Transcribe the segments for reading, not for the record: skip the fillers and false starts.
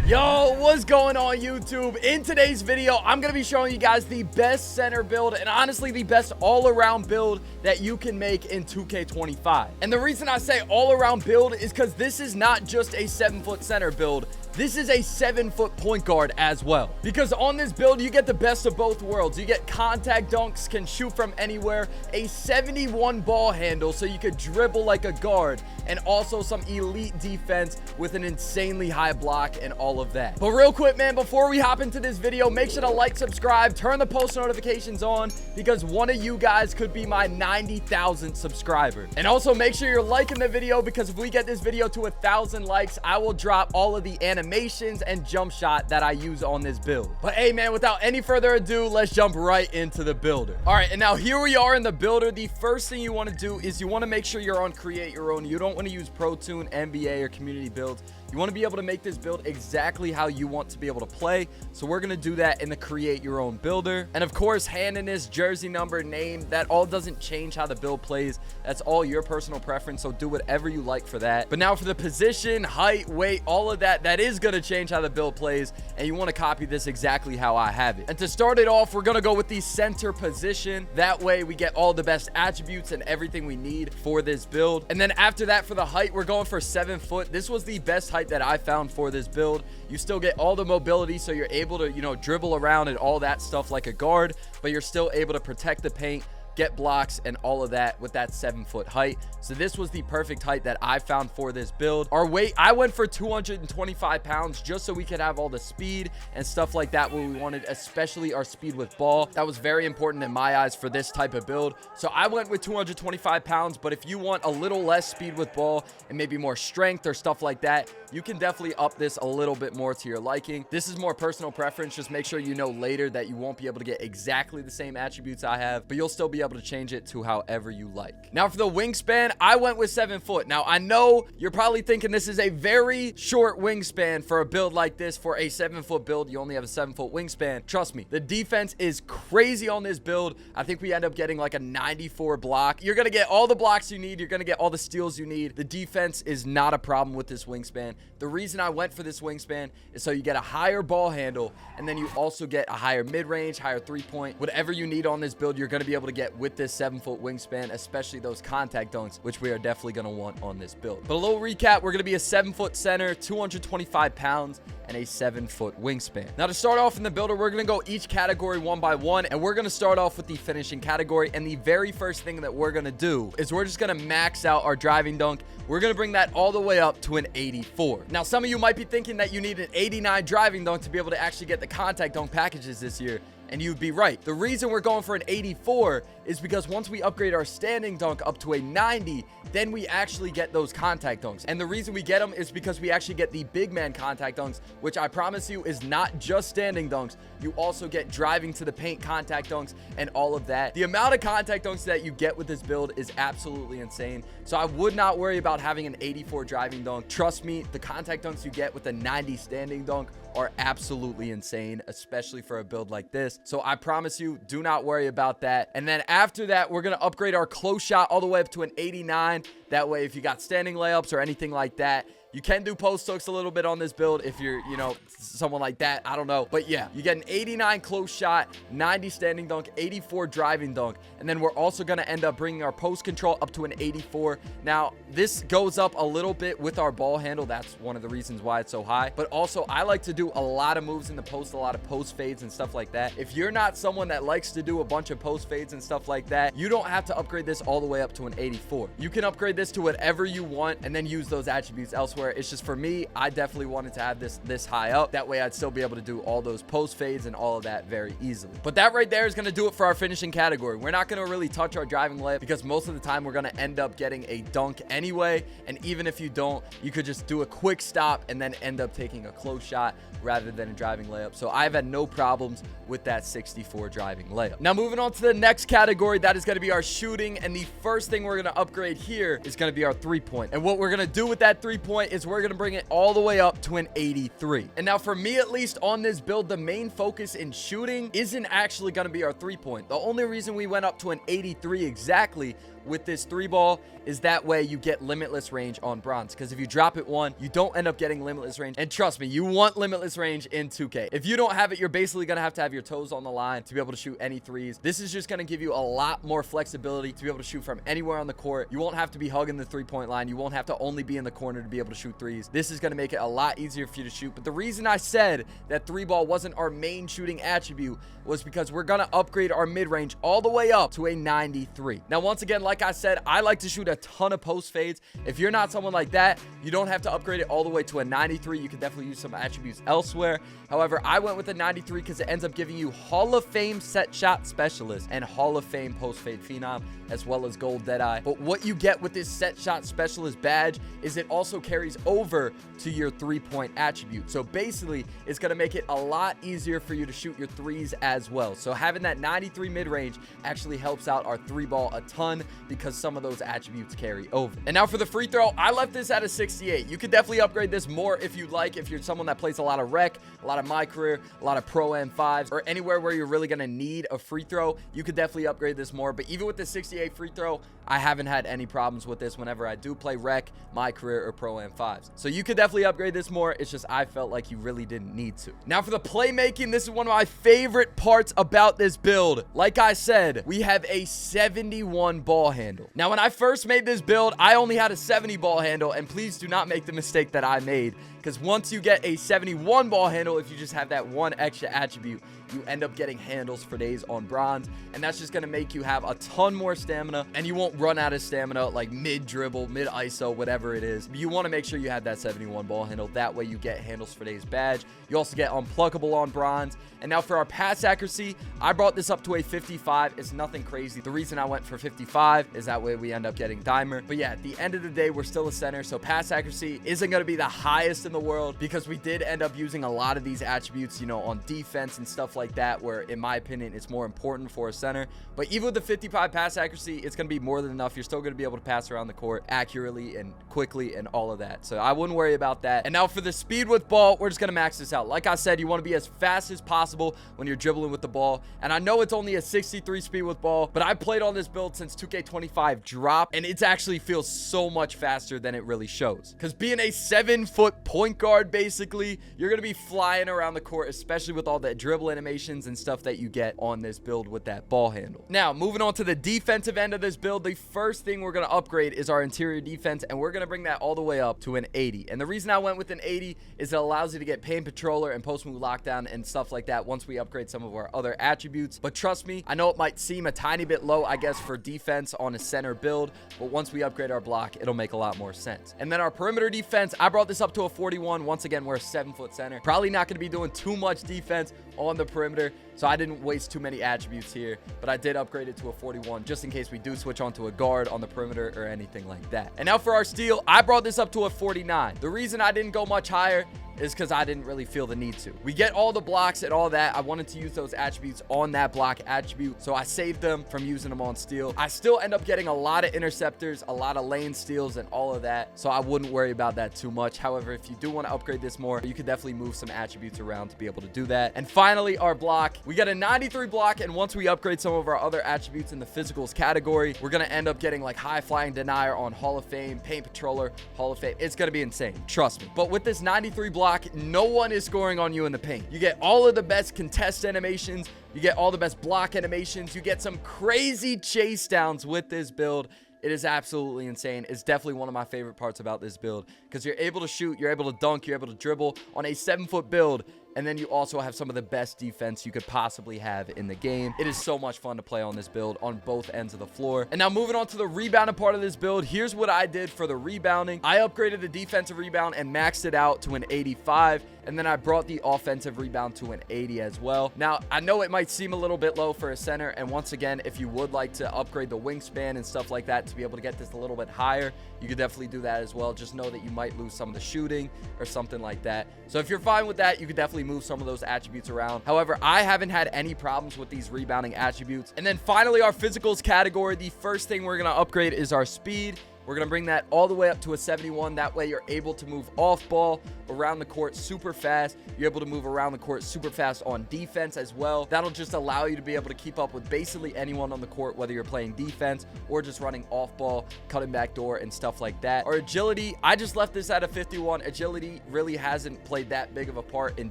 Yo, what's going on YouTube? In today's video, I'm going to be showing you guys the best center build and honestly the best all-around build that you can make in 2K25. And the reason I say all-around build is because this is not just a 7-foot center build. This is a 7-foot point guard as well. Because on this build, you get the best of both worlds. You get contact dunks, can shoot from anywhere, a 71 ball handle so you could dribble like a guard, and also some elite defense with an insanely high block and all of that. But real quick, man, before we hop into this video, make sure to like, subscribe, turn the post notifications on because one of you guys could be my 90,000th subscriber. And also make sure you're liking the video because if we get this video to 1,000 likes, I will drop all of the animations and jump shot that I use on this build. But hey, man, without any further ado, let's jump right into the builder. All right, and now here we are in the builder. The first thing you want to do is you want to make sure you're on create your own. You don't want to use Pro Tune, NBA, or community builds. You want to be able to make this build exactly how you want to be able to play. So we're going to do that in the create your own builder. And of course, handedness, jersey number, name, that all doesn't change how the build plays. That's all your personal preference. So do whatever you like for that. But now for the position, height, weight, all of that, that is going to change how the build plays. And you want to copy this exactly how I have it. And to start it off, we're going to go with the center position. That way we get all the best attributes and everything we need for this build. And then after that, for the height, we're going for 7 foot. This was the best height that I found for this build. You still get all the mobility, so you're able to, dribble around and all that stuff like a guard, but you're still able to protect the paint, get blocks, and all of that with that 7 foot height. So this was the perfect height that I found for this build. Our weight, I went for 225 pounds just so we could have all the speed and stuff like that where we wanted, especially our speed with ball. That was very important in my eyes for this type of build. So I went with 225 pounds, but if you want a little less speed with ball and maybe more strength or stuff like that, you can definitely up this a little bit more to your liking. This is more personal preference. Just make sure you know later that you won't be able to get exactly the same attributes I have, but you'll still be able to change it to however you like. Now for the wingspan, I went with 7 foot. Now I know you're probably thinking this is a very short wingspan for a build like this. For a 7 foot build, you only have a 7 foot wingspan. Trust me, the defense is crazy on this build. I think we end up getting like a 94 block. You're gonna get all the blocks you need. You're gonna get all the steals you need. The defense is not a problem with this wingspan. The reason I went for this wingspan is so you get a higher ball handle, and then you also get a higher mid-range, higher three-point. Whatever you need on this build, you're going to be able to get with this 7 foot wingspan, especially those contact dunks, which we are definitely going to want on this build. But a little recap, we're going to be a 7 foot center, 225 pounds, and a 7 foot wingspan. Now to start off in the builder, we're going to go each category one by one, and we're going to start off with the finishing category. And the very first thing that we're going to do is we're just going to max out our driving dunk. We're going to bring that all the way up to an 84. Now, some of you might be thinking that you need an 89 driving dunk to be able to actually get the contact dunk packages this year. And you'd be right. The reason we're going for an 84 is because once we upgrade our standing dunk up to a 90, then we actually get those contact dunks. And the reason we get them is because we actually get the big man contact dunks, which I promise you is not just standing dunks. You also get driving to the paint contact dunks and all of that. The amount of contact dunks that you get with this build is absolutely insane. So I would not worry about having an 84 driving dunk. Trust me, the contact dunks you get with a 90 standing dunk are absolutely insane, especially for a build like this. So I promise you, do not worry about that. And then after that, we're going to upgrade our close shot all the way up to an 89. That way, if you got standing layups or anything like that, you can do post hooks a little bit on this build if you're, someone like that. I don't know. But yeah, you get an 89 close shot, 90 standing dunk, 84 driving dunk. And then we're also going to end up bringing our post control up to an 84. Now, this goes up a little bit with our ball handle. That's one of the reasons why it's so high. But also, I like to do a lot of moves in the post, a lot of post fades and stuff like that. If you're not someone that likes to do a bunch of post fades and stuff like that, you don't have to upgrade this all the way up to an 84. You can upgrade this to whatever you want and then use those attributes elsewhere. It's just for me, I definitely wanted to have this high up. That way I'd still be able to do all those post fades and all of that very easily. But that right there is going to do it for our finishing category. We're not going to really touch our driving layup because most of the time we're going to end up getting a dunk anyway. And even if you don't, you could just do a quick stop and then end up taking a close shot rather than a driving layup. So I've had no problems with that 64 driving layup. Now moving on to the next category, that is going to be our shooting. And the first thing we're going to upgrade here is going to be our 3-point. And what we're going to do with that 3-point is we're going to bring it all the way up to an 83. And now for me, at least on this build, the main focus in shooting isn't actually going to be our 3-point. The only reason we went up to an 83 exactly with this 3-ball is that way you get limitless range on bronze, because if you drop it 1, you don't end up getting limitless range. And trust me, you want limitless range in 2K. If you don't have it, you're basically gonna have to have your toes on the line to be able to shoot any threes. This is just gonna give you a lot more flexibility to be able to shoot from anywhere on the court. You won't have to be hugging the 3-point line. You won't have to only be in the corner to be able to shoot threes. This is gonna make it a lot easier for you to shoot. But the reason I said that 3-ball wasn't our main shooting attribute was because we're gonna upgrade our mid-range all the way up to a 93. Now, once again, like I said, I like to shoot a ton of post fades. If you're not someone like that, you don't have to upgrade it all the way to a 93. You can definitely use some attributes elsewhere. However, I went with a 93 because it ends up giving you Hall of Fame set shot specialist and Hall of Fame post fade phenom, as well as gold deadeye. But what you get with this set shot specialist badge is it also carries over to your 3-point attribute. So basically, it's going to make it a lot easier for you to shoot your threes as well. So having that 93 mid-range actually helps out our 3-ball a ton because some of those attributes carry over. And now for the free throw, I left this at a 68. You could definitely upgrade this more if you'd like. If you're someone that plays a lot of rec, a lot of mycareer, a lot of pro M5s, or anywhere where you're really going to need a free throw, you could definitely upgrade this more. But even with the 68 free throw, I haven't had any problems with this whenever I do play rec, mycareer, or pro M5s. So you could definitely upgrade this more. It's just I felt like you really didn't need to. Now for the playmaking, this is one of my favorite parts about this build. Like I said, we have a 71 ball handle. Now when I first made this build, I only had a 70 ball handle, and please do not make the mistake that I made, because once you get a 71 ball handle, if you just have that one extra attribute, you end up getting handles for days on bronze, and that's just going to make you have a ton more stamina, and you won't run out of stamina like mid dribble, mid ISO, whatever it is. You want to make sure you have that 71 ball handle. That way you get handles for days badge. You also get unpluckable on bronze. And now for our pass accuracy, I brought this up to a 55. It's nothing crazy. The reason I went for 55 is that way we end up getting dimer. But yeah, at the end of the day, we're still a center, so pass accuracy isn't going to be the highest in the world, because we did end up using a lot of these attributes, you know, on defense and stuff like that, where in my opinion it's more important for a center. But even with the 55 pass accuracy, it's going to be more than enough. You're still going to be able to pass around the court accurately and quickly and all of that, so I wouldn't worry about that. And now for the speed with ball, we're just going to max this out. Like I said, you want to be as fast as possible when you're dribbling with the ball, and I know it's only a 63 speed with ball, but I've played on this build since 2K25 drop, and it actually feels so much faster than it really shows, because being a 7-foot point guard, basically you're going to be flying around the court, especially with all the dribble animations and stuff that you get on this build with that ball handle. Now moving on to the defensive end of this build, the first thing we're going to upgrade is our interior defense, and we're going to bring that all the way up to an 80. And the reason I went with an 80 is it allows you to get paint controller and post move lockdown and stuff like that once we upgrade some of our other attributes. But trust me, I know it might seem a tiny bit low, I guess, for defense on a center build, but once we upgrade our block, it'll make a lot more sense. And then our perimeter defense, I brought this up to a 41. Once again, we're a 7-foot center. Probably not going to be doing too much defense on the perimeter, so I didn't waste too many attributes here, but I did upgrade it to a 41 just in case we do switch onto a guard on the perimeter or anything like that. And now for our steal, I brought this up to a 49. The reason I didn't go much higher is because I didn't really feel the need to. We get all the blocks and all that. I wanted to use those attributes on that block attribute, so I saved them from using them on steal. I still end up getting a lot of interceptors, a lot of lane steals, and all of that, so I wouldn't worry about that too much. However, if you do want to upgrade this more, you could definitely move some attributes around to be able to do that. And finally, our block. We got a 93 block, and once we upgrade some of our other attributes in the physicals category, we're going to end up getting like high flying denier on Hall of Fame, paint patroller, Hall of Fame. It's going to be insane, trust me. But with this 93 block, no one is scoring on you in the paint. You get all of the best contest animations, you get all the best block animations, you get some crazy chase downs with this build. It is absolutely insane. It's definitely one of my favorite parts about this build, because you're able to shoot, you're able to dunk, you're able to dribble on a 7-foot build, and then you also have some of the best defense you could possibly have in the game. It is so much fun to play on this build on both ends of the floor. And now moving on to the rebounding part of this build, here's what I did for the rebounding. I upgraded the defensive rebound and maxed it out to an 85, and then I brought the offensive rebound to an 80 as well. Now, I know it might seem a little bit low for a center, and once again, if you would like to upgrade the wingspan and stuff like that to be able to get this a little bit higher, you could definitely do that as well. Just know that you might lose some of the shooting or something like that. So if you're fine with that, you could definitely move some of those attributes around. However, I haven't had any problems with these rebounding attributes. And then finally, our physicals category, the first thing we're going to upgrade is our speed. We're going to bring that all the way up to a 71. That way you're able to move off ball around the court super fast. You're able to move around the court super fast on defense as well. That'll just allow you to be able to keep up with basically anyone on the court, whether you're playing defense or just running off ball, cutting back door and stuff like that. Our agility, I just left this at a 51. Agility really hasn't played that big of a part in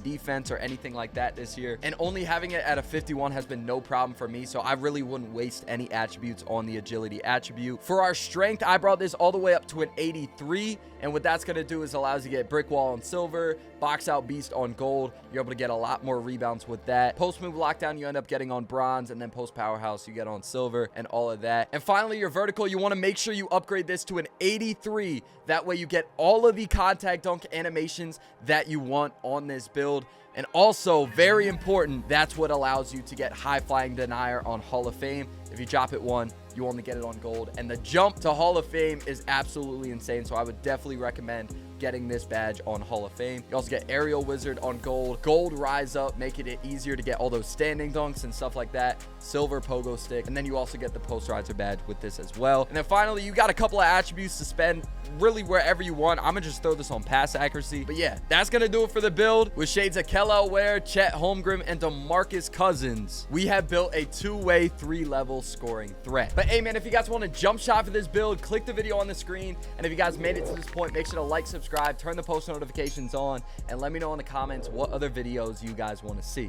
defense or anything like that this year, and only having it at a 51 has been no problem for me, so I really wouldn't waste any attributes on the agility attribute. For our strength, I brought this all the way up to an 83, and what that's going to do is allows you to get brick wall on silver, box out beast on gold. You're able to get a lot more rebounds with that. Post move lockdown, you end up getting on bronze, and then post powerhouse, you get on silver and all of that. And finally, your vertical, you want to make sure you upgrade this to an 83. That way you get all of the contact dunk animations that you want on this build. And also, very important, that's what allows you to get high flying denier on Hall of Fame. If you drop it 1, you only get it on gold. And the jump to Hall of Fame is absolutely insane, so I would definitely recommend getting this badge on Hall of Fame. You also get Aerial Wizard on gold, gold rise up, making it easier to get all those standing dunks and stuff like that, silver pogo stick, and then you also get the posterizer badge with this as well. And then finally, you got a couple of attributes to spend really wherever you want. I'm gonna just throw this on pass accuracy, but yeah, that's gonna do it for the build. With shades of Kelly Ware, Chet Holmgren, and DeMarcus Cousins, we have built a 2-way 3-level scoring threat. But hey man, if you guys want a jump shot for this build, click the video on the screen, and if you guys made it to this point, make sure to like, subscribe, turn the post notifications on, and let me know in the comments what other videos you guys want to see.